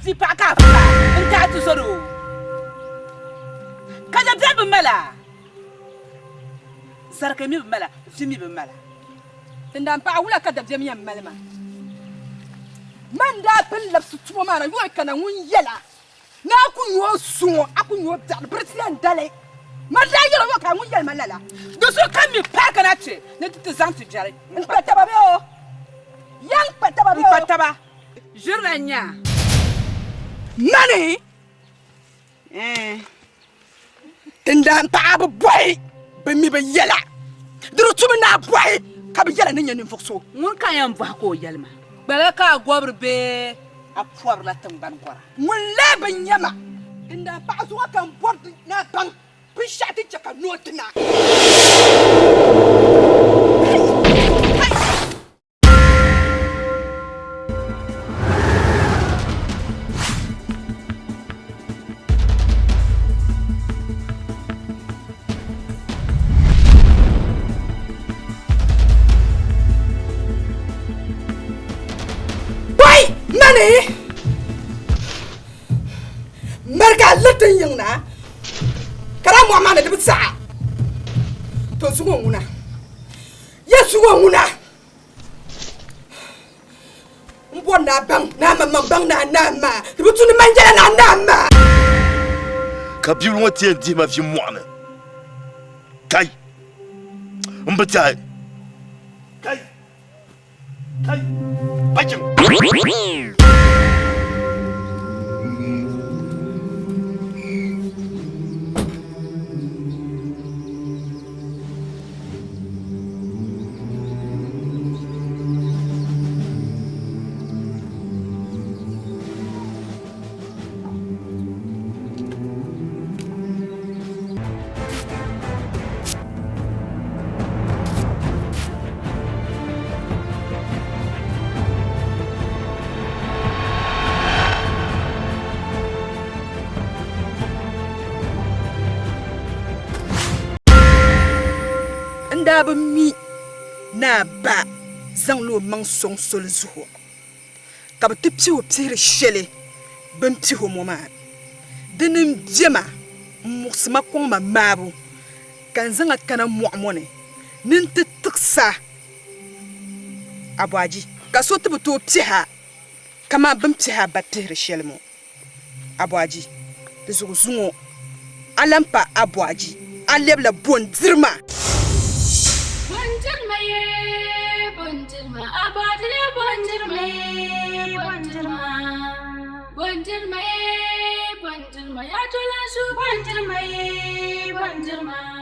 fi pa ka nta tu soro kada dab mala sarka mi mala fi mi mala tunda pa wula kada dab mi mala man da pin lapsu tumo mana yo kana ngun yela na ku yo suo aku yo ta president dale man da yelo yo ka ngun yel malala do so kan mi pa kana che ne ti zanti jare pataba be o yang pataba be o pataba juranya nani tunda pa bu boy be mi be yela duru tumi na boy ka be yela ne nyanin fokso ngun kan yam ba ko yelma bala ka gobr be a puar la tamban gora mun lebe nyama inda pa so kan bord na ban bi shati chaka notina Marga latin yang na kara mo amana de bitsa to sugo nguna ya sugo nguna mbona bang na mama bang na nama de bitu ni manjala na nama kabiru wati ndi ma fi mwana kai mbata kai bajin ndaba mi na ba zanglo mang song sol zuho ka ba tipsi wo pire shele bam ti ho mo ma denim jema musma ko ma mabu kan zanga kana mu'mone nin ti tiksa abwaji ka so tibu to tiha kama bam tiha batere shele mo abwaji de zugo zungo alampa abwaji alebla bon dirma Bondirma, abadile bondirma, bondirma, ya tola su bondirma.